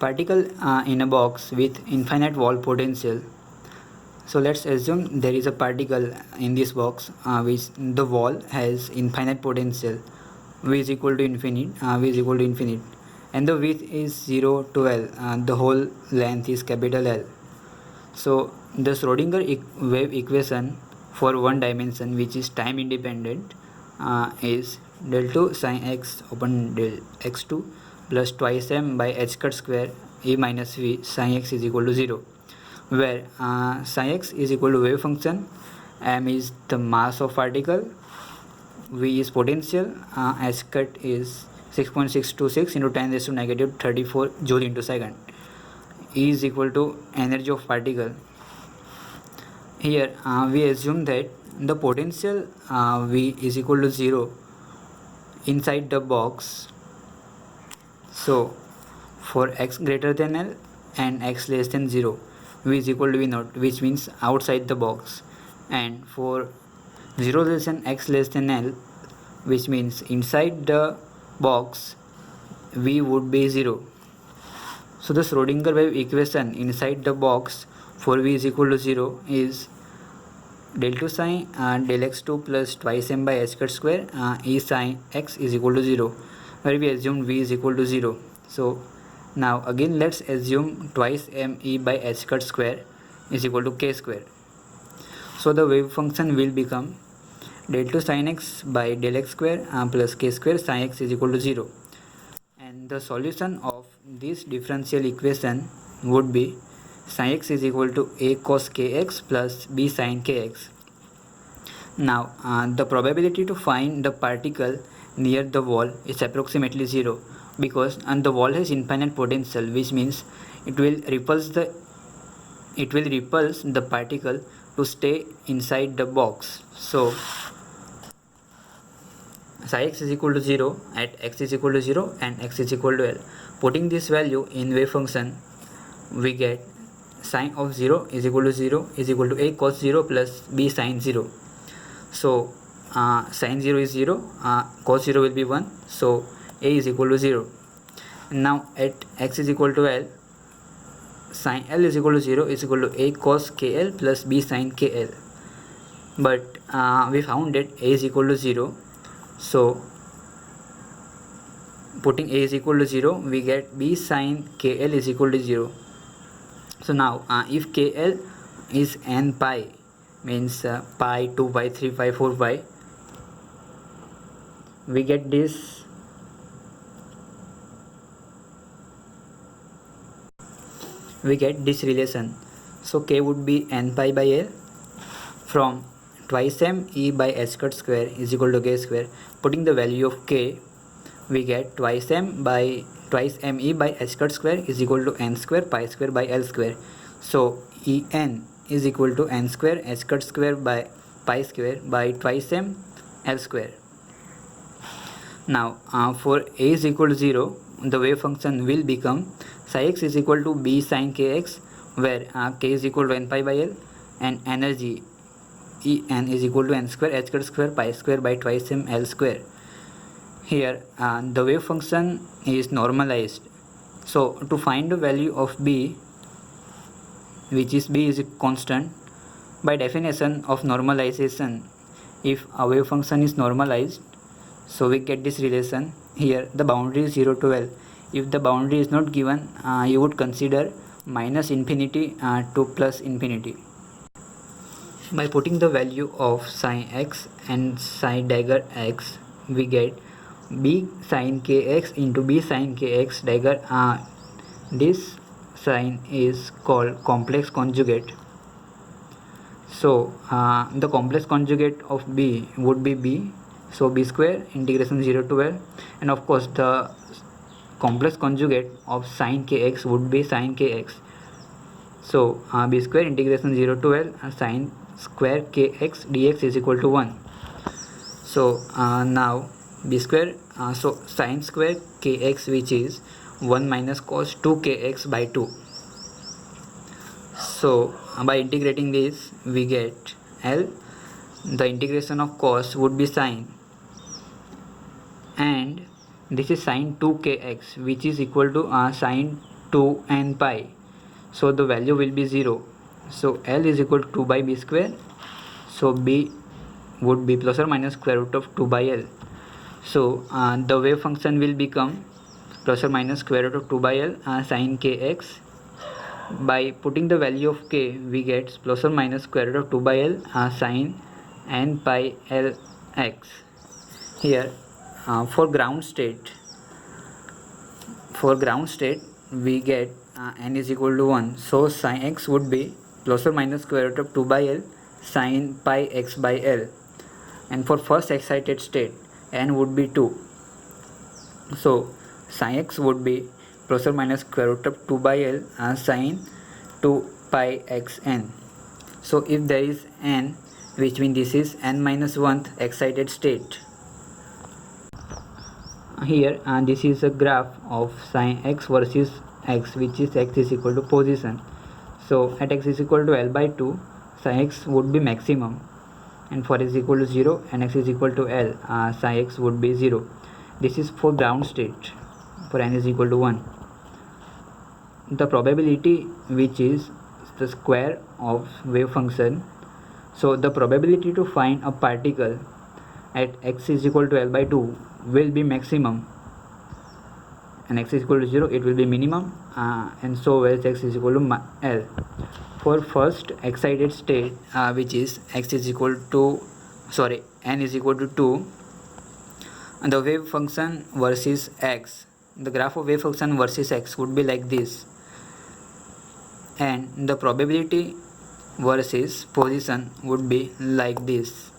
Particle in a box with infinite wall potential. So let's assume there is a particle in this box which the wall has infinite potential v is equal to infinite, and the width is 0 to L, the whole length is capital L. So the Schrodinger wave equation for one dimension which is time independent is del 2 sin x upon del x2 plus twice m by h cut square e minus v sin x is equal to 0, where sin x is equal to wave function, m is the mass of particle, v is potential, h cut is 6.626 into 10 raised to negative 34 joule into second, E is equal to energy of particle. Here we assume that the potential V is equal to 0 inside the box. So for x greater than L and x less than 0, V is equal to V naught, which means outside the box, and for 0 less than x less than L, which means inside the box, V would be 0. So the Schrodinger wave equation inside the box for V is equal to 0 is del 2 sin del x2 plus twice m by h cut square e sin x is equal to 0, where we assume V is equal to 0. So now again let's assume twice m e by h cut square is equal to k square. So the wave function will become del 2 sin x by del x square plus k square sin x is equal to 0. And the solution of this differential equation would be sin x is equal to a cos kx plus b sin kx. Now the probability to find the particle near the wall is approximately 0, because the wall has infinite potential, which means it will repulse the particle to stay inside the box. So psi x is equal to 0 at x is equal to 0 and x is equal to L. Putting this value in wave function, we get sine of 0 is equal to a cos 0 plus b sin 0. So sine 0 is 0, cos 0 will be 1, so a is equal to 0. And now at x is equal to L, sin L is equal to 0 is equal to a cos kl plus b sin kl. But we found that a is equal to 0. So putting a is equal to 0, we get b sin kl is equal to 0. So now if kl is n pi, means pi, 2 pi, 3 pi, 4 pi, we get this relation. So k would be n pi by L from twice m e by h cut square is equal to k square. Putting the value of k, we get twice m e by h cut square is equal to n square pi square by L square. So en is equal to n square h cut square by pi square by twice m L square. Now for a is equal to 0, the wave function will become psi x is equal to b sin kx, where k is equal to n pi by L and energy En is equal to n square h cut square pi square by twice m L square. Here the wave function is normalized. So to find the value of b, which is b is a constant, by definition of normalization, if a wave function is normalized, so we get this relation. Here the boundary is 0 to L. If the boundary is not given, you would consider minus infinity to plus infinity. By putting the value of sin x and sin dagger x, we get b sin kx into b sin kx dagger. This sign is called complex conjugate. So the complex conjugate of b would be b, so b square integration 0 to L, and of course the complex conjugate of sin kx would be sin kx. So b square integration 0 to L sin square kx dx is equal to 1. So now b square, so sin square kx, which is 1 minus cos 2 kx by 2. So by integrating this, we get L. The integration of cos would be sin, and this is sin 2 kx, which is equal to sin 2 and pi, so the value will be 0. So L is equal to 2 by b square, so b would be plus or minus square root of 2 by L. So the wave function will become plus or minus square root of 2 by L sin kx. By putting the value of k, we get plus or minus square root of 2 by L sin n pi L x. Here for ground state we get n is equal to 1, so sin x would be plus or minus square root of 2 by L sin pi x by L. And for first excited state, n would be 2, so sin x would be plus or minus square root of 2 by L sin 2 pi x n. So if there is n, which means this is n minus 1th excited state. Here this is a graph of sin x versus x, which is x is equal to position. So at x is equal to L by 2, sin x would be maximum, and for x is equal to 0 and x is equal to L, sin x would be 0. This is for ground state, for n is equal to 1. The probability, which is the square of wave function, so the probability to find a particle at x is equal to L by 2 will be maximum, and x is equal to 0 it will be minimum, and so as x is equal to L. For first excited state, which is x is equal to n is equal to 2, and the wave function versus x, the graph of wave function versus x would be like this, and the probability versus position would be like this.